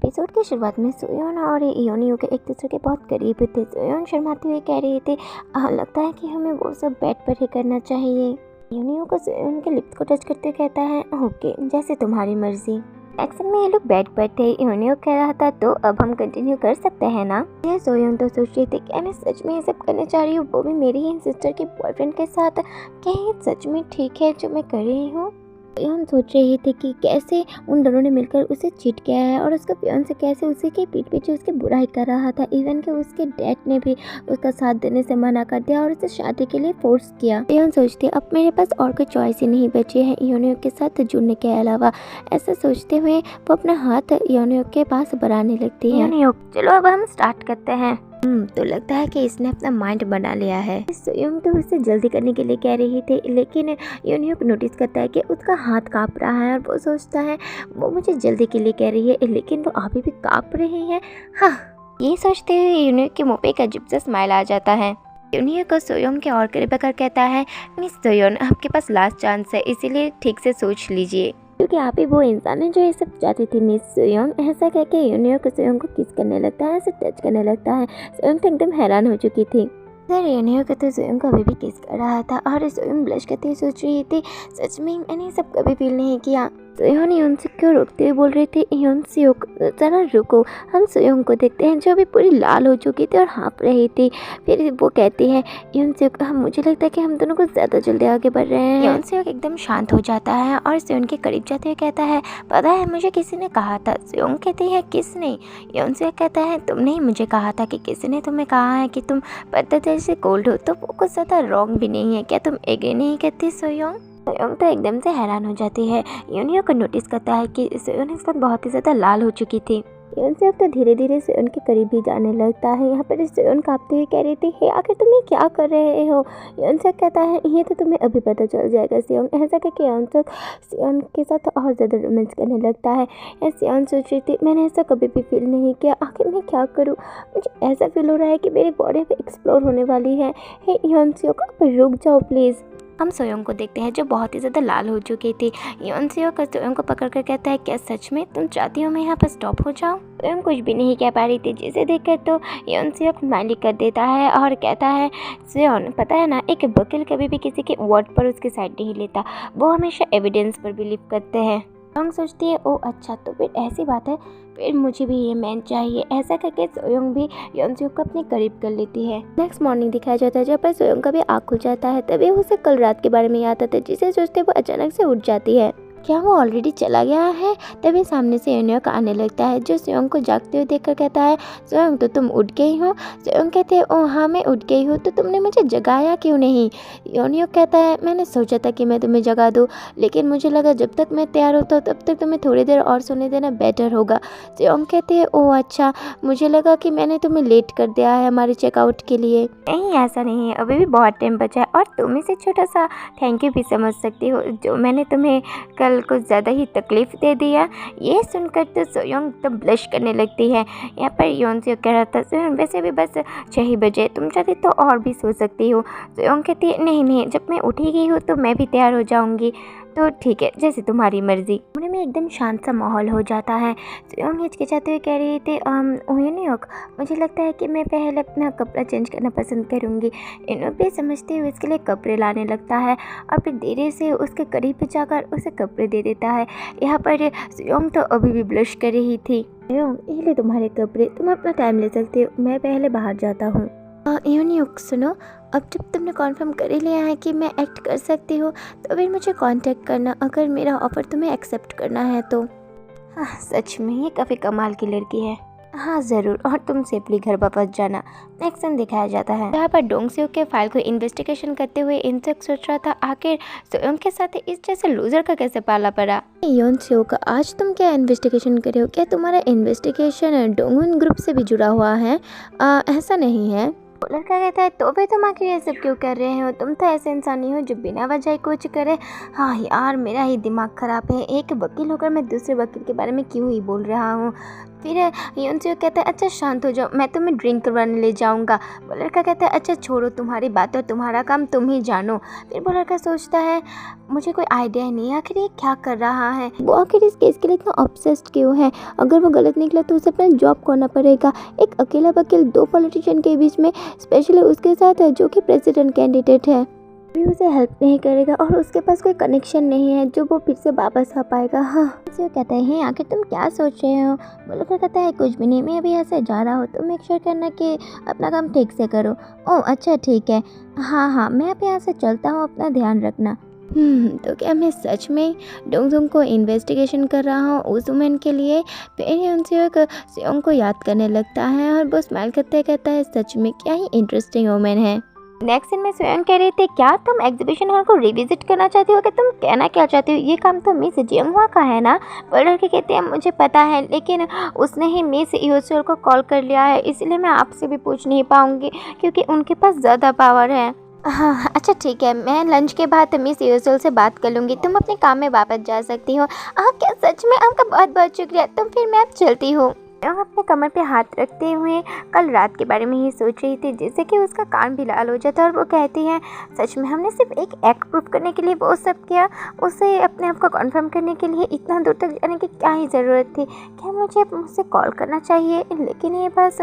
Episode की शुरुआत में सोयोन और योनियो के एक दूसरे के बहुत करीब थे। सोयोन शर्माते हुए कह रहे थे, लगता है कि हमें वो सब बेड पर ही करना चाहिए। योनियो को सोयोन के लिप्स को टच करते हुए कहता है, ओके जैसे तुम्हारी मर्जी। एक्शन में ये लोग बेड पर थे। योनियो कह रहा था, तो अब हम कंटिन्यू कर सकते हैं ना। यह सोयोन तो सोच रही थी, क्या मैं सच में ये सब करना चाह रही हूँ, वो भी मेरी ही सिस्टर के बॉयफ्रेंड के साथ। क्या ये सच में ठीक है जो मैं कर रही हूँ। हम सोच रहे थे कि कैसे उन दोनों ने मिलकर उसे चीट किया है और उसका फियांसे कैसे उसी के पीठ पीछे उसकी बुराई कर रहा था। इवन कि उसके डैड ने भी उसका साथ देने से मना कर दिया और उसे शादी के लिए फोर्स किया। हम सोचते अब मेरे पास और कोई चॉइस ही नहीं बची है योनियो के साथ जुड़ने के अलावा। ऐसा सोचते हुए वो अपना हाथ योनियो के पास बढ़ाने लगती है। योनियो, चलो अब हम स्टार्ट करते हैं। तो लगता है कि इसने अपना माइंड बना लिया है। सोयोन तो उसे जल्दी करने के लिए कह रही थी, लेकिन योनियो को नोटिस करता है कि उसका हाथ कांप रहा है और वो सोचता है वो मुझे जल्दी के लिए कह रही है, लेकिन वो अभी भी कांप रही है। हाँ, ये सोचते हुए योनियो के मुंह पे एक अजीब सा स्माइल आ जाता है। योनियो को सोयोन के और करीब आकर कहता है, मिस सोयोन, आपके पास लास्ट चांस है, इसीलिए ठीक से सोच लीजिए, क्योंकि आप ही वो इंसान है जो ये सब चाहती थी मिस सोयोन। ऐसा कह के योनियो को सोयोन को किस करने लगता है, ऐसे टच करने लगता है। सोयोन तो एकदम हैरान हो चुकी थी। सर योनियो को तो सोयोन को अभी भी किस कर रहा था और सोयोन ब्लश करते हुए सोच रही थी, सच में मैंने सब कभी फील नहीं किया। सोयोन योन से क्यों रुकते हुए बोल रही थी, योन सियोक जरा रुको, हम सोयोन को देखते हैं जो अभी पूरी लाल हो चुकी थी और हाँप रही थी। फिर वो कहती है, योन सियोक, मुझे लगता है कि हम दोनों को ज़्यादा जल्दी आगे बढ़ रहे हैं। योन सियोक एकदम शांत हो जाता है और सोयोन के करीब जाते हुए कहता है, पता है मुझे किसी ने कहा था। सोयोन कहती है, किसने। योन सियोक कहता है, तुमने ही मुझे कहा था कि किसी ने तुम्हें कहा है कि तुम पद्धति से कोल्ड हो, तो वो कुछ ज़्यादा रॉन्ग भी नहीं है, क्या तुम एग्री नहीं करती सोयोन। सोयोन तो एकदम से हैरान हो जाती है। योनियो को नोटिस करता है कि सोयोन इस वक्त बहुत ही ज़्यादा लाल हो चुकी थी। योन से तो धीरे धीरे सोयोन के करीब भी जाने लगता है। यहाँ पर सोयोन कांपते हुए कह रही थी, हे आखिर तुम ये क्या कर रहे हो। योन से कहता है, ये तो तुम्हें अभी पता चल जाएगा सोयोन। ऐसा करके योन से सोयोन के साथ और ज़्यादा रोमांस करने लगता है। सोयोन सोच रही थी, मैंने ऐसा कभी भी फील नहीं किया, आखिर मैं क्या करूँ। मुझे ऐसा फील हो रहा है कि मेरी बॉडी पे एक्सप्लोर होने वाली है। हे योन सियोक, आप रुक जाओ प्लीज़। हम सोयोन को देखते हैं जो बहुत ही ज़्यादा लाल हो चुकी थी। योन सियोक सोयोन को पकड़ कर कहता है, क्या सच में तुम चाहती हो मैं यहाँ पर स्टॉप हो जाऊँ। सोयोन कुछ भी नहीं कह पा रही थी, जिसे देखकर तो योन सियोक स्माइली कर देता है और कहता है, सोयोन पता है ना, एक वकील कभी भी किसी के वर्ड पर उसकी साइड नहीं लेता, वो हमेशा एविडेंस पर बिलीव करते हैं। सोयोन सोचती है, ओ अच्छा, तो फिर ऐसी बात है, फिर मुझे भी ये मैन चाहिए। ऐसा करके सोयोन भी योन सियोक को अपने करीब कर लेती है। नेक्स्ट मॉर्निंग दिखाया जाता है जब पर सोयोन का भी आँख खुल जाता है। तभी उसे कल रात के बारे में याद आता है, जिसे सोचते वो अचानक से उठ जाती है। क्या वो ऑलरेडी चला गया है। तभी सामने से योनियो का आने लगता है जो सोयोन को जागते हुए देखकर कहता है, सोयोन तो तुम उठ गई हो। सोयोन कहते हैं, ओह हाँ मैं उठ गई हूँ, तो तुमने मुझे जगाया क्यों नहीं। योनियो कहता है, मैंने सोचा था कि मैं तुम्हें जगा दूँ, लेकिन मुझे लगा जब तक मैं तैयार होता हूँ तब तक तुम्हें थोड़ी देर और सोने देना बेटर होगा। सोयोन कहते हैं, ओह अच्छा, मुझे लगा कि मैंने तुम्हें लेट कर दिया है हमारे चेकआउट के लिए। नहीं ऐसा नहीं है, अभी भी बहुत टाइम बचा है और तुम इसे छोटा सा थैंक यू भी समझ सकती हो, जो मैंने तुम्हें कल कुछ ज़्यादा ही तकलीफ दे दिया। ये सुनकर तो सोयोन तो ब्लश करने लगती है। यहाँ पर योन सियोक कह रहा था, सोयोन वैसे भी बस 6 ही बजे, तुम चाहती तो और भी सो सकती हो। सोयोन कहती है, नहीं नहीं, जब मैं उठी गई हूँ तो मैं भी तैयार हो जाऊँगी, तो ठीक है जैसे तुम्हारी मर्जी। कमरे में एकदम शांत सा माहौल हो जाता है। सोयोन हिचकिचाते हुए कह रही थी, योनियोक, मुझे लगता है कि मैं पहले अपना कपड़ा चेंज करना पसंद करूँगी। योनियोक भी समझते हुए इसके लिए कपड़े लाने लगता है और फिर धीरे से उसके करीब जाकर उसे कपड़े दे देता है। यहाँ पर सोयोन तो अभी भी ब्लश कर रही थी। सोयोन, ये ले तुम्हारे कपड़े, तुम अपना टाइम ले सकते हो, मैं पहले बाहर जाता हूँ। योनियोक सुनो, अब जब तुमने कॉन्फर्म कर ही लिया है कि मैं एक्ट कर सकती हूँ, तो फिर मुझे कांटेक्ट करना अगर मेरा ऑफ़र तुम्हें एक्सेप्ट करना है तो। हाँ सच में ये काफ़ी कमाल की लड़की है। हाँ ज़रूर, और तुम सेफली घर वापस जाना। नेक्स्ट सीन दिखाया जाता है जहाँ पर डोंग सियोक के फाइल को इन्वेस्टिगेशन करते हुए इंसेक सोच रहा था, आखिर सोयोन के साथ इस जैसे लूजर का कैसे पाला पड़ा। योन सियोक, आज तुम क्या इन्वेस्टिगेशन कर रहे हो, क्या तुम्हारा इन्वेस्टिगेशन डोंगुन ग्रुप से भी जुड़ा हुआ है। ऐसा नहीं है। लड़का कहता है, तो फिर तुम आखिर ये सब क्यों कर रहे हो, तुम तो ऐसे इंसान नहीं हो जो बिना वजह कुछ करे। हाँ यार, मेरा ही दिमाग ख़राब है, एक वकील होकर मैं दूसरे वकील के बारे में क्यों ही बोल रहा हूँ। फिर यूनसू कहता है अच्छा शांत हो जाओ, मैं तुम्हें ड्रिंक करवाने ले जाऊंगा। वो लड़का कहता है अच्छा छोड़ो तुम्हारी बात और तुम्हारा काम तुम ही जानो। फिर वो लड़का सोचता है मुझे कोई आइडिया नहीं आखिर ये क्या कर रहा है, वो आखिर इस केस के लिए इतना ऑब्सेस्ड क्यों है। अगर वो गलत निकला तो उसे अपना जॉब खोना पड़ेगा। एक अकेला वकील 2 पॉलिटिशियन के बीच में, स्पेशली उसके साथ है जो कि प्रेसिडेंट कैंडिडेट है, भी उसे हेल्प नहीं करेगा और उसके पास कोई कनेक्शन नहीं है जो वो फिर से वापस आ पाएगा। हाँ वो कहते हैं आखिर तुम क्या सोच रहे हो। वो लड़का कहता है कुछ भी नहीं, मैं अभी यहाँ से जा रहा हूँ, तुम मेक श्योर करना कि अपना काम ठीक से करो। ओह अच्छा ठीक है, हाँ मैं अब यहाँ से चलता हूँ, अपना ध्यान रखना। तो क्या मैं सच में डोंगजोंग को इन्वेस्टिगेशन कर रहा हूँ उस वुमेन के लिए। फिर उनसे सेयोंग को याद करने लगता है और वो स्माइल करते कहता है सच में क्या ही इंटरेस्टिंग वुमेन है। नेक्स्ट सीन में स्वयं कह रहे थे क्या तुम एग्जीबिशन हॉल को रिविजिट करना चाहती हो, कि तुम कहना क्या चाहती हो, ये काम तो मिस जियोंगहुआ का है ना। वो लड़के कहते हैं मुझे पता है लेकिन उसने ही मिस यूसुल को कॉल कर लिया है, इसलिए मैं आपसे भी पूछ नहीं पाऊंगी क्योंकि उनके पास ज़्यादा पावर है। हाँ अच्छा ठीक है, मैं लंच के बाद मिस यूसुल से बात कर लूँगी, तुम अपने काम में वापस जा सकती हो। क्या सच में, आपका बहुत बहुत शुक्रिया, तो फिर मैं अब चलती हूँ। हम अपने कमर पे हाथ रखते हुए कल रात के बारे में ही सोच रही थी जिससे कि उसका कान भी लाल हो जाता। और वो कहती है सच में हमने सिर्फ एक एक्ट प्रूफ करने के लिए वो सब किया, उसे अपने आप को कन्फर्म करने के लिए इतना दूर तक जाने की क्या ही ज़रूरत थी। क्या मुझे मुझसे कॉल करना चाहिए, लेकिन ये बस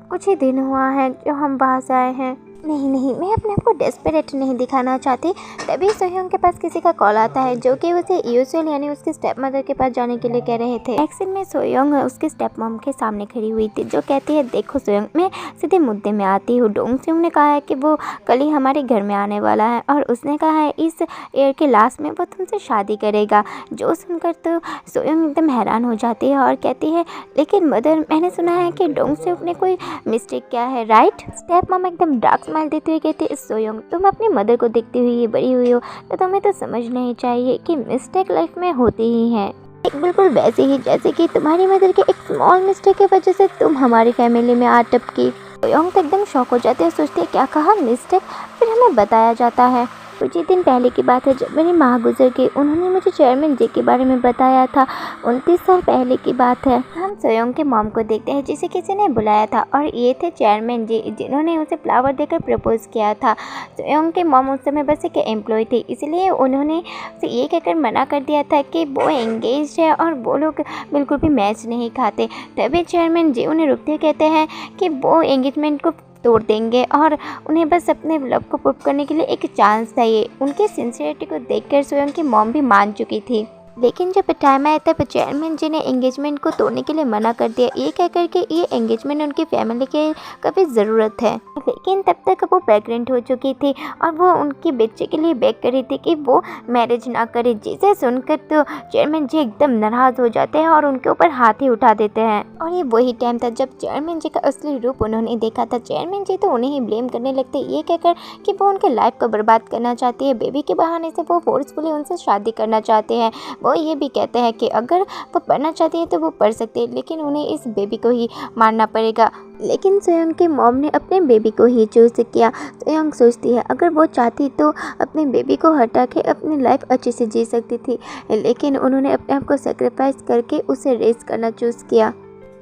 कुछ ही दिन हुआ है जो हम वहाँ से आए हैं। नहीं मैं अपने आप को डेस्परेट नहीं दिखाना चाहती। तभी सोह्योंग के पास किसी का कॉल आता है जो कि उसे यूसुल यानी उसकी स्टेप मदर के पास जाने के लिए कह रहे थे। एक्शन में सोह्योंग उसकी स्टेप मॉम के सामने खड़ी हुई थी जो कहती है देखो सोह्योंग, मैं सीधे मुद्दे में आती हूँ। डोंगसियोंग ने कहा है कि वो कल ही हमारे घर में आने वाला है और उसने कहा है इस ईयर के लास्ट में वो तुमसे शादी करेगा। जो सुनकर तो सोह्योंग एकदम हैरान हो जाती है और कहती है लेकिन मदर मैंने सुना है कि डोंगसियोंग ने कोई मिस्टेक किया है राइट। स्टेप मॉम एकदम डार्क स्माइल देते हुए कहते सोह्योंग तुम अपनी मदर को देखती हुई बड़ी हुई हो तो तुम्हें तो समझना ही चाहिए कि मिस्टेक लाइफ में होती ही है, एक बिल्कुल वैसे ही जैसे कि तुम्हारी मदर के एक स्मॉल मिस्टेक की वजह से तुम हमारी फैमिली में आ टपकी। सोह्योंग तो एकदम शॉक हो जाते हैं, सोचते हैं क्या कहा मिस्टेक। फिर हमें बताया जाता है कुछ ही दिन पहले की बात है जब मेरी माँ गुजर गई, उन्होंने मुझे चेयरमैन जी के बारे में बताया था। 29 साल पहले की बात है। हम सोह्योंग के मॉम को देखते हैं जिसे किसी ने बुलाया था और ये थे चेयरमैन जी जिन्होंने उसे फ्लावर देकर प्रपोज किया था। सोह्योंग के मॉम उस समय बस एक एम्प्लॉय थे, इसलिए उन्होंने उसे ये कहकर मना कर दिया था कि वो एंगेज है और वो लोग बिल्कुल भी मैच नहीं खाते। तभी चेयरमैन जी उन्हें रुकते कहते हैं कि वो एंगेजमेंट को तोड़ देंगे और उन्हें बस अपने लव को प्रूव करने के लिए एक चांस चाहिए। उनके सिंसियरिटी को देखकर सोह्योंग की मॉम भी मान चुकी थी, लेकिन जब टाइम आया तब चेयरमैन जी ने एंगेजमेंट को तोड़ने के लिए मना कर दिया, ये कहकर के ये एंगेजमेंट उनकी फैमिली के काफ़ी ज़रूरत है। लेकिन तब तक वो प्रेग्नेंट हो चुकी थी और वो उनके बच्चे के लिए बेग कर रही थी कि वो मैरिज ना करे, जिसे सुनकर तो चेयरमैन जी एकदम नाराज़ हो जाते हैं और उनके ऊपर हाथ ही उठा देते हैं। और ये वही टाइम था जब चेयरमैन जी का असली रूप उन्होंने देखा था। चेयरमैन जी तो उन्हें ही ब्लेम करने लगते ये कहकर कि वो उनके लाइफ को बर्बाद करना चाहती है, बेबी के बहाने से वो फोर्सफुली उनसे शादी करना चाहते हैं। वो ये भी कहते हैं कि अगर वो पढ़ना चाहती है तो वो पढ़ सकती है, लेकिन उन्हें इस बेबी को ही मारना पड़ेगा। लेकिन सोह्योंग की मॉम ने अपने बेबी को ही चूज़ किया। सोह्योंग सोचती है अगर वो चाहती तो अपने बेबी को हटा के अपनी लाइफ अच्छे से जी सकती थी, लेकिन उन्होंने अपने आप को सेक्रीफाइस करके उसे रेस करना चूज़ किया।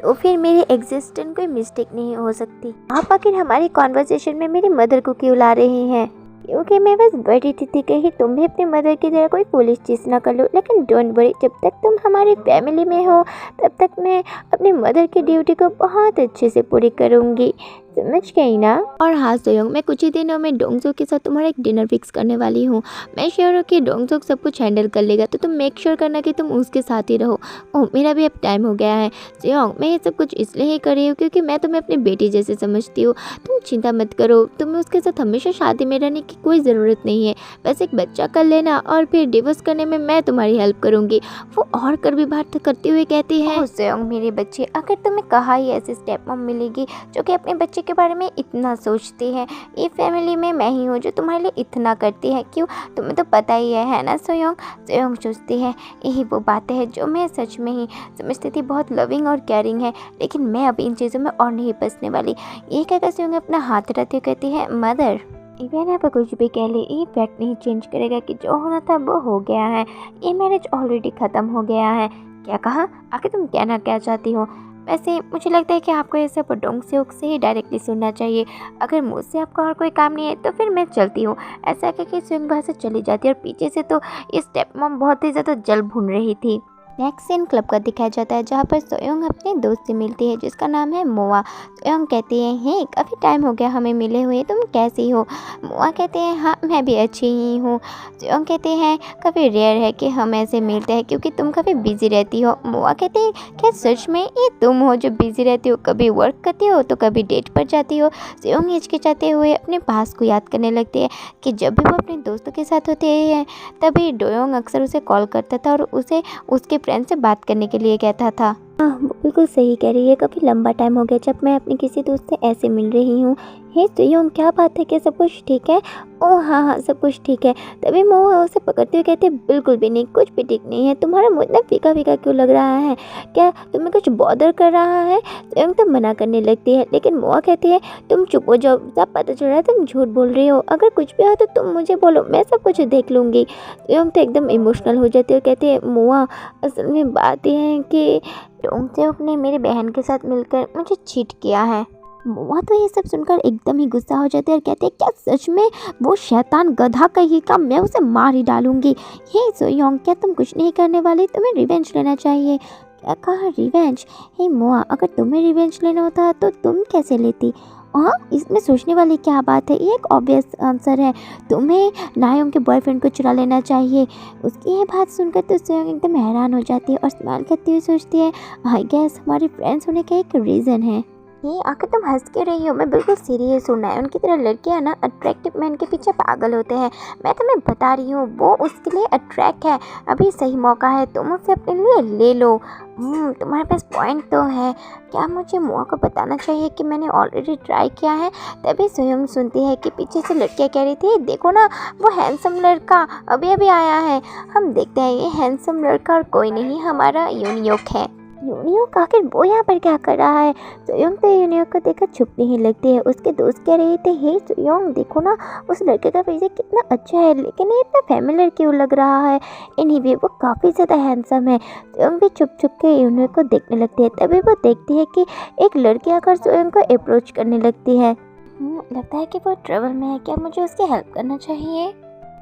तो फिर मेरी एग्जिस्टेंस कोई मिस्टेक नहीं हो सकती। आप आखिर हमारी कॉन्वर्सेशन में मेरी मदर को क्यों ला रही हैं? क्योंकि मैं बस बैठी थी कहीं तुम भी अपनी मदर की तरह कोई फूलिश चीज़ ना कर लो। लेकिन डोंट वरी, जब तक तुम हमारी फैमिली में हो तब तक मैं अपनी मदर की ड्यूटी को बहुत अच्छे से पूरी करूँगी, समझ गई ना। और हाँ सोह्योंग, मैं कुछ ही दिनों में डोंगसो के साथ तुम्हारा एक डिनर फिक्स करने वाली हूँ। मैं श्योर हूँ कि डोंगसो सब कुछ हैंडल कर लेगा, तो तुम मेक श्योर करना कि तुम उसके साथ ही रहो। ओह मेरा भी अब टाइम हो गया है। सोह्योंग, मैं ये सब कुछ इसलिए ही कर रही हूँ क्योंकि मैं तुम्हें अपनी बेटी जैसे समझती हूँ। तुम चिंता मत करो, तुम्हें उसके साथ हमेशा शादी में रहने की कोई ज़रूरत नहीं है। बस एक बच्चा कर लेना और फिर डिवोर्स करने में मैं तुम्हारी हेल्प करूँगी। वो और कड़वी बात करते हुए कहती है सोह्योंग मेरे बच्चे, अगर तुम्हें कहा ही ऐसी स्टेप मॉम मिलेगी जो कि अपने बच्चे के बारे में इतना सोचती है, ये फैमिली में मैं ही हूँ जो तुम्हारे लिए इतना करती है, क्यों तुम्हें तो पता ही है ना सोह्योंग। सोह्योंग सोचती है यही वो बातें हैं जो मैं सच में ही समझती थी बहुत लविंग और केयरिंग है, लेकिन मैं अब इन चीज़ों में और नहीं बसने वाली। ये कहकर सोह्योंग अपना हाथ रखते हुए कहती है मदर, इवन आप कुछ भी कह ले ये फैक्ट नहीं चेंज करेगा कि जो होना था वो हो गया है। ये मैरिज ऑलरेडी ख़त्म हो गया है। क्या कहा? आखिर तुम कहना क्या चाहती हो? वैसे मुझे लगता है कि आपको ये सब डोंग सेओक से ही डायरेक्टली सुनना चाहिए। अगर मुझसे आपका और कोई काम नहीं है तो फिर मैं चलती हूँ। ऐसा कह के स्विंग वहाँ से चली जाती है और पीछे से तो ये स्टेप मॉम बहुत ही ज़्यादा जल भून रही थी। नेक्स्ट सीन क्लब का दिखाया जाता है जहाँ पर सोयोंग अपने दोस्त से मिलती है जिसका नाम है मोआ। सोयोंग कहती है, हे काफ़ी टाइम हो गया हमें मिले हुए, तुम कैसी हो? मोआ कहते हैं, हाँ मैं भी अच्छी ही हूँ। सोयोंग कहते हैं, काफ़ी रेयर है कि हम ऐसे मिलते हैं क्योंकि तुम काफ़ी बिजी रहती हो। मोआ कहते हैं, क्या सच में ये तुम हो जो बिजी रहती हो? कभी वर्क करती हो तो कभी डेट पर जाती हो। सोयोंग हिचकिचाते हुए अपने पास को याद करने लगती है कि जब भी वो अपने दोस्तों के साथ होते हैं तभी डोयोंग अक्सर उसे कॉल करता था और उसे उसके फ्रेंड से बात करने के लिए कहता था। हाँ वो बिल्कुल सही कह रही है, काफ़ी लंबा टाइम हो गया जब मैं अपने किसी दोस्त से ऐसे मिल रही हूँ। हे सोयोंग क्या बात है, क्या सब कुछ ठीक है? ओह हाँ हाँ सब कुछ ठीक है। तभी मोआ उसे पकड़ते हुए कहते, बिल्कुल भी नहीं, कुछ भी ठीक नहीं है। तुम्हारा मुँह इतना फीका फीका क्यों लग रहा है? क्या तुम्हें कुछ बॉदर कर रहा है? सोयोंग तो मना करने लगती है लेकिन मोआ कहती है, तुम चुप हो जाओ, सब पता चल रहा है तुम झूठ बोल रही हो। अगर कुछ भी हो तो तुम मुझे बोलो, मैं सब कुछ देख लूँगी। सोयोंग तो एकदम इमोशनल हो जाती है और कहती है, मोआ असल में बात यह है कि डोंग सेओक ने मेरी बहन के साथ मिलकर मुझे चीट किया है। मोआ तो ये सब सुनकर एकदम ही गुस्सा हो जाते हैं और कहते हैं, क्या सच में? वो शैतान गधा कहीं का, मैं उसे मार ही डालूंगी। हे सोयोंग क्या तुम कुछ नहीं करने वाली? तुम्हें रिवेंज लेना चाहिए। क्या कहा रिवेंज? हे मोआ अगर तुम्हें रिवेंज लेना होता तो तुम कैसे लेती? हाँ इसमें सोचने वाली क्या बात है, ये एक ऑब्वियस आंसर है, तुम्हें नायोंग के बॉयफ्रेंड को चुरा लेना चाहिए। उसकी ये बात सुनकर तो सोयोंग एकदम हैरान हो जाती है और स्माइल करती हुई सोचती है, आई गेस हमारे फ्रेंड्स होने का एक रीज़न है। ये आखिर तुम हंस के रही हो? मैं बिल्कुल सीरियस हूँ। नायोन की तरह लड़कियाँ ना अट्रैक्टिव मैन के पीछे पागल होते हैं। मैं तुम्हें बता रही हूँ वो उसके लिए अट्रैक्ट है। अभी सही मौका है, तुम उसे अपने लिए ले लो। तुम्हारे पास पॉइंट तो है। क्या मुझे मोआ को बताना चाहिए कि मैंने ऑलरेडी ट्राई किया है? तभी सोयोंग सुनती है कि पीछे से लड़कियाँ कह रही थी, देखो ना वो हैंडसम लड़का अभी अभी आया है। हम देखते हैं ये हैंडसम लड़का और कोई नहीं, हमारा यूनियोक है। यूनियोक आखिर वो यहाँ पर क्या कर रहा है? सोयोंग तो यूनियोक को देखकर चुप नहीं लगती है। उसके दोस्त कह रहे थे, हे सोयोंग देखो ना उस लड़के का फेस कितना अच्छा है, लेकिन ये इतना फैमिलियर क्यों लग रहा है? एनीवे वो काफ़ी ज़्यादा हैंडसम है। सोयोंग भी चुप चुप के यूनियोक को देखने लगती है। तभी वो देखती है कि एक लड़की आकर सोयोंग को अप्रोच करने लगती है। लगता है कि वो ट्रबल में है, क्या मुझे उसकी हेल्प करना चाहिए?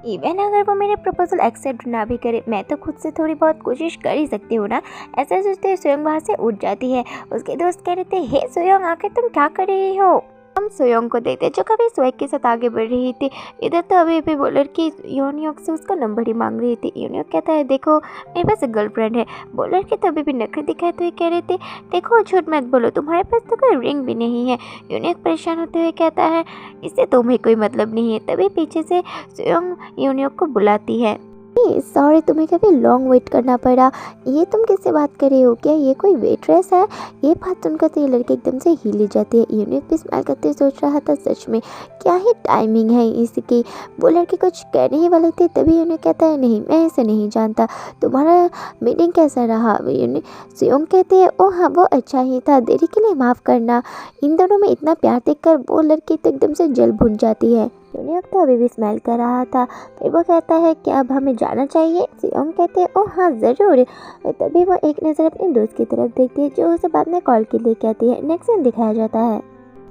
इवन अगर वो मेरे प्रपोजल एक्सेप्ट ना भी करे, मैं तो खुद से थोड़ी बहुत कोशिश कर ही सकती हूँ ना। ऐसा सोचते हुए सोयोंग वहाँ से उठ जाती है। उसके दोस्त कह रहे थे, हे सोयोंग आखिर तुम क्या कर रही हो? हम सोयोंग को देखते जो कभी स्वैग के साथ आगे बढ़ रही थी। इधर तो अभी भी वो लड़की यूनियोक से उसका नंबर ही मांग रही थी। यूनियोक कहता है, देखो मेरे पास एक गर्लफ्रेंड है। वो लड़की तो अभी भी नखरे दिखाते हुए कह रहे थे, देखो झूठ मत बोलो, तुम्हारे पास तो कोई रिंग भी नहीं है। यूनियोक परेशान होते हुए कहता है, इससे तुम्हें कोई मतलब नहीं है। तभी पीछे से सोयोंग यूनियोक को बुलाती है। सॉरी तुम्हें कभी लॉन्ग वेट करना पड़ा। ये तुम किससे बात कर रही हो? क्या ये कोई वेट्रेस है? ये बात सुनकर तो ये लड़की एकदम से हिल जाती है। यूनिक भी स्माइल करते हुए सोच रहा था, सच में क्या ही टाइमिंग है इसकी। वो लड़की कुछ कहने ही वाले थे तभी यूनिक कहता है, नहीं मैं इसे नहीं जानता, तुम्हारा मीटिंग कैसा रहा? यूनिक सोयोंग कहते हैं, ओह हाँ वो अच्छा ही था, देरी के लिए माफ़ करना। इन दोनों में इतना प्यार देखकर वो लड़की तो एकदम से जल भुन जाती है। यूनिक तो अभी भी स्माइल कर रहा था। फिर वो कहता है, क्या अब हमें जाना चाहिए? सोयोंग कहते हैं, ओह हाँ ज़रूर। तभी वो एक नज़र अपने दोस्त की तरफ देखती है जो उसे बाद में कॉल के लिए कहती है। नेक्स्ट सीन दिखाया जाता है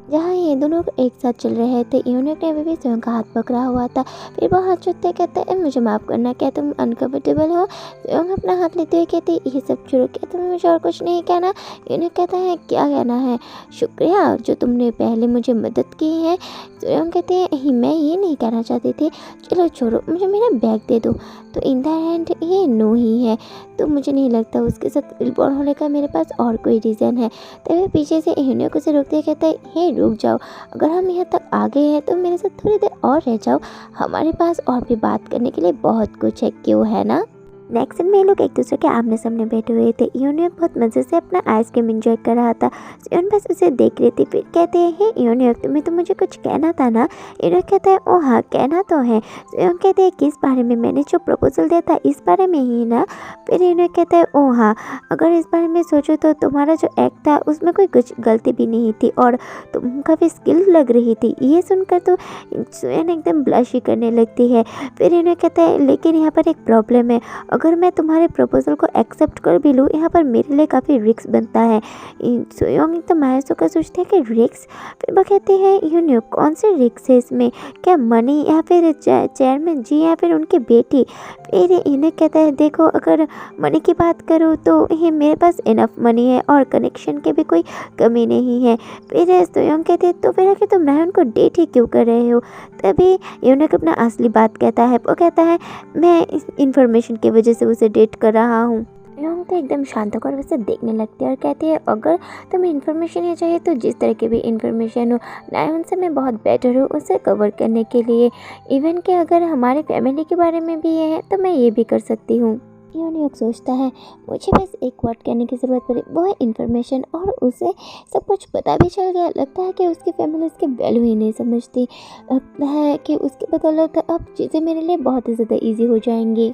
जहाँ ये दोनों एक साथ चल रहे थे। यूनिक ने अभी भी सोयोंग का हाथ पकड़ा हुआ था। फिर वो हाथ छूते कहते हैं, मुझे माफ़ करना, क्या तुम अनकम्फर्टेबल हो? सोयोंग अपना हाथ लेते हुए कहती है, ये सब छोड़ो, क्या तुम्हें मुझे और कुछ नहीं कहना? यूनिक कहता है, क्या कहना है? शुक्रिया जो तुमने पहले मुझे मदद की है। सोयोंग कहते हैं, मैं ये नहीं कहना चाहती थी, चलो छोड़ो, मुझे मेरा बैग दे दो। तो इन द एंड ये नो ही है, तो मुझे नहीं लगता उसके साथ रिबॉन्ड होने का मेरे पास और कोई रीज़न है। तभी पीछे से यूनिक उसे रोकते कहता है, हे रुक जाओ, अगर हम यहाँ तक आ गए हैं तो मेरे साथ थोड़ी देर और रह जाओ, हमारे पास और भी बात करने के लिए बहुत कुछ है, क्यों है ना? नेक्स्ट सीन में ये लोग एक दूसरे के आमने सामने बैठे हुए थे। यूनिक बहुत मज़े से अपना आइसक्रीम एंजॉय कर रहा था। सोयोंग बस उसे देख रही थी। फिर कहते हैं, हे यूनिक तुम्हें तो मुझे कुछ कहना था ना? यूनिक कहता है, ओह हाँ कहना तो है। सोयोंग कहते हैं, किस बारे में? मैंने जो प्रपोजल दिया था इस बारे में ही ना? फिर यूनिक कहता है, ओह हाँ, अगर इस बारे में सोचो तो तुम्हारा जो एक्ट था उसमें कोई कुछ गलती भी नहीं थी और तुम काफ़ी स्किल लग रही थी। ये सुनकर तो सोयोंग एकदम ब्लश ही करने लगती है। फिर यूनिक कहता है, लेकिन यहाँ पर एक प्रॉब्लम है, अगर मैं तुम्हारे प्रपोजल को एक्सेप्ट कर भी लूँ, यहाँ पर मेरे लिए काफ़ी रिस्क बनता है। सोयोंग तो मायूस होकर सोचते हैं कि रिस्क, फिर वो कहते हैं यूनियो कौन से रिस्क है इसमें, क्या मनी या फिर चेयरमैन जी या फिर उनकी बेटी। फिर इन्हें कहता है देखो अगर मनी की बात करूँ तो ये मेरे पास इनफ मनी है और कनेक्शन की भी कोई कमी नहीं है। फिर सोयोंग कहते हैं तो फिर आखिर तुम रायन को डेट ही क्यों कर रहे हो। तभी यूनिक अपना असली बात कहता है, वो कहता है मैं इस इन्फॉर्मेशन की वजह से उसे डेट कर रहा हूँ। योंग तो एकदम शांत होकर उसे देखने लगती है और कहती है अगर तुम्हें इन्फॉर्मेशन ही चाहिए तो जिस तरह की भी इन्फॉर्मेशन हो, नायन से मैं बहुत बेटर हूँ उसे कवर करने के लिए। इवन कि अगर हमारी फैमिली के बारे में भी ये है तो मैं ये भी कर सकती हूँ। यूनिक सोचता है मुझे बस एक वर्ड कहने की ज़रूरत पड़ी, वो है इन्फॉर्मेशन, और उसे सब कुछ पता भी चल गया। लगता है कि उसकी फैमिली उसकी वैल्यू ही नहीं समझती। लगता है कि उसकी बदौलत अब चीज़ें मेरे लिए बहुत ही ज़्यादा ईजी हो जाएंगी।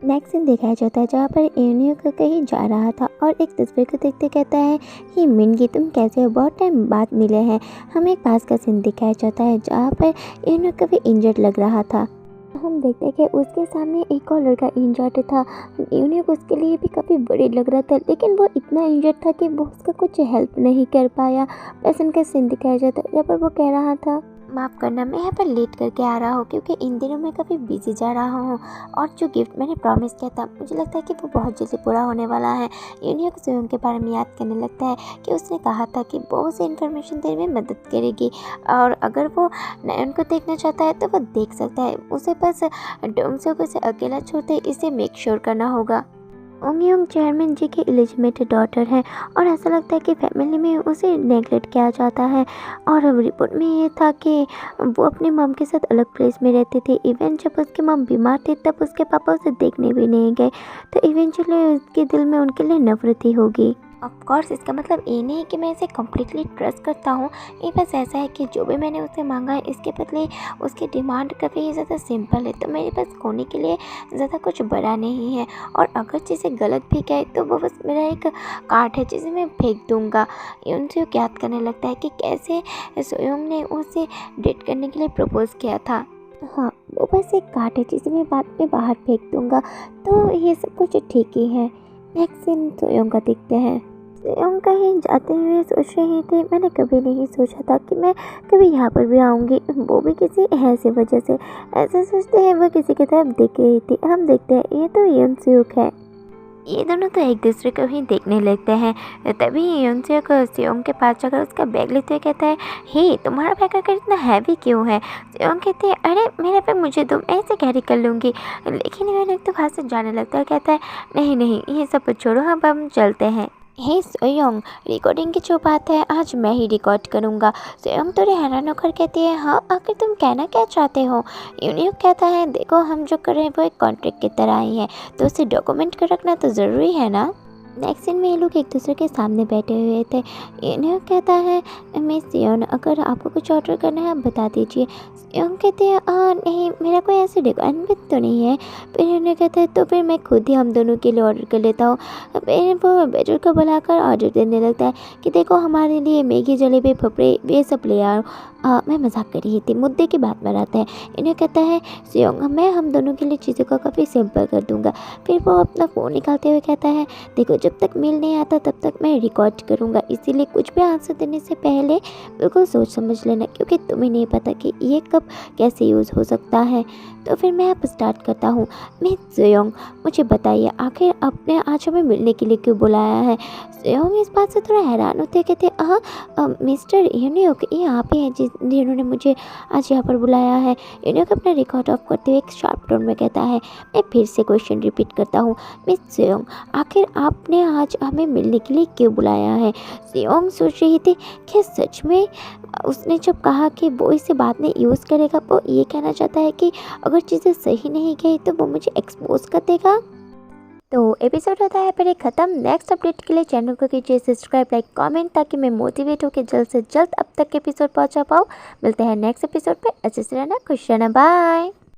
नेक्स्ट सीन दिखाया जाता है जहाँ पर यूनिक कहीं जा रहा था और एक तस्वीर को देखते कहता है कि मिनगी तुम कैसे हो, बहुत टाइम बाद मिले हैं। हमें एक पास का सीन दिखाया जाता है जहाँ पर यूनिक कभी इंजर्ड लग रहा था। हम देखते हैं कि उसके सामने एक और लड़का इंजर्ड था। यूनिक उसके लिए भी काफ़ी बड़ी लग रहा था, लेकिन वो इतना इंजर्ड था कि वो उसका कुछ हेल्प नहीं कर पाया। बस उनका सीन दिखाया जाता है जहाँ पर वो कह रहा था माफ़ करना मैं यहाँ पर लेट करके आ रहा हूँ क्योंकि इन दिनों मैं काफ़ी बिजी जा रहा हूँ और जो गिफ्ट मैंने प्रॉमिस किया था मुझे लगता है कि वो बहुत जल्दी पूरा होने वाला है। यूनिक सोयोंग के बारे में याद करने लगता है कि उसने कहा था कि बहुत सी इन्फॉर्मेशन देने में मदद करेगी और अगर वो नयन को देखना चाहता है तो वो देख सकता है। उसे बस डोंगसो को से अकेला छोड़ते इसे मेक श्योर करना होगा। ओंगयोंग चेयरमैन जी की इलिजिमेटेड डॉटर है और ऐसा लगता है कि फैमिली में उसे नेगलेक्ट किया जाता है। और रिपोर्ट में ये था कि वो अपनी मम के साथ अलग प्लेस में रहते थे। इवन जब उसकी मम बीमार थी तब उसके पापा उसे देखने भी नहीं गए, तो इवेंचुअली उसके दिल में उनके लिए नफरत ही होगी। ऑफ कोर्स इसका मतलब ये नहीं है कि मैं इसे कम्प्लीटली ट्रस्ट करता हूँ, ये बस ऐसा है कि जो भी मैंने उससे मांगा है इसके बदले उसकी डिमांड काफ़ी ज़्यादा सिंपल है, तो मेरे पास खोने के लिए ज़्यादा कुछ बड़ा नहीं है। और अगर चीज़ें गलत भी गए तो वो बस मेरा एक कार्ड है जिसे मैं फेंक दूँगा। उनसे याद करने लगता है कि कैसे सोयोंग ने उसे डेट करने के लिए प्रपोज किया था। हाँ, वो बस एक कार्ड है जिसे मैं बाद में बाहर फेंक दूँगा, तो ये सब कुछ ठीक ही है। नेक्स्ट सीन सोयोंग का देखते हैं। सोयोंग कहीं जाते हुए सोच रही थी मैंने कभी नहीं सोचा था कि मैं कभी यहाँ पर भी आऊँगी, वो भी किसी ऐसी वजह से। ऐसे सोचते हैं वो किसी की तरफ देख रही थी। हम देखते हैं ये तो यूनसूक है। ये दोनों तो एक दूसरे को ही देखने लगते हैं। तभी यूनसूक सोयोंग के पास जाकर उसका बैग लेते हुए कहता है हे तुम्हारा बैग आकर इतना हैवी क्यों है। सोयोंग कहती है अरे मेरा बैग मुझे दो, मैं इसे कैरी कर लूँगी। लेकिन यूनसूक तो वहाँ से जाने लगता है, कहता है नहीं नहीं ये सब छोड़ो, अब हम चलते हैं। हे सोयोंग रिकॉर्डिंग की जो बात है आज मैं ही रिकॉर्ड करूँगा। सोयोंग थोड़ी हैरान होकर कहती है हाँ आखिर तुम कहना क्या चाहते हो। यूनिक कहता है देखो हम जो कर रहे हैं वो एक कॉन्ट्रैक्ट की तरह ही है, तो उसे डॉक्यूमेंट कर रखना तो ज़रूरी है ना। नेक्स्ट सीन में ये लोग एक दूसरे के सामने बैठे हुए थे। यूनिक कहता है मिस सियोन अगर आपको कुछ ऑर्डर करना है आप बता दीजिए। सियोन कहते हैं नहीं मेरा कोई ऐसे रिक्वायरमेंट तो नहीं है। फिर यूनिक कहता है तो फिर मैं खुद ही हम दोनों के लिए ऑर्डर कर लेता हूँ। फिर वो वेटर को बुलाकर ऑर्डर देने लगता है कि देखो हमारे लिए मैगी जलेबी फफड़े ये सब ले आओ। मैं मजाक कर रही थी, मुद्दे की बात में रहता है। इन्हें कहता है सियोंग मैं हम दोनों के लिए चीज़ों को काफ़ी सिंपल कर दूंगा। फिर वो अपना फ़ोन निकालते हुए कहता है देखो जब तक मेल नहीं आता तब तक मैं रिकॉर्ड करूंगा, इसीलिए कुछ भी आंसर देने से पहले बिल्कुल सोच समझ लेना क्योंकि तुम्हें नहीं पता कि ये कब कैसे यूज़ हो सकता है। तो फिर मैं अब स्टार्ट करता हूँ। मिस सोयोंग मुझे बताइए आखिर आपने आज हमें मिलने के लिए क्यों बुलाया है। सोयोंग इस बात से थोड़ा हैरान होते कहते हाँ मिस्टर यूनिक ये आप ही हैं जिन्होंने मुझे आज यहाँ पर बुलाया है। यूनिक अपना रिकॉर्ड ऑफ करते हुए एक शार्प टोन में कहता है मैं फिर से क्वेश्चन रिपीट करता हूँ मिस सोयोंग आखिर आपने आज हमें मिलने के लिए क्यों बुलाया है। सोयोंग सोच रही थी कि सच में उसने जब कहा कि वो इसे बाद में यूज़ करेगा वो ये कहना चाहता है कि अगर चीज़ें सही नहीं गई तो वो मुझे एक्सपोज कर देगा। तो एपिसोड होता है पर ख़त्म। नेक्स्ट अपडेट के लिए चैनल को कीजिए सब्सक्राइब लाइक कमेंट ताकि मैं मोटिवेट होकर जल्द से जल्द अब तक एपिसोड पहुंचा पाऊँ। मिलते हैं नेक्स्ट एपिसोड पे, अच्छे से रहना खुश रहना बाय।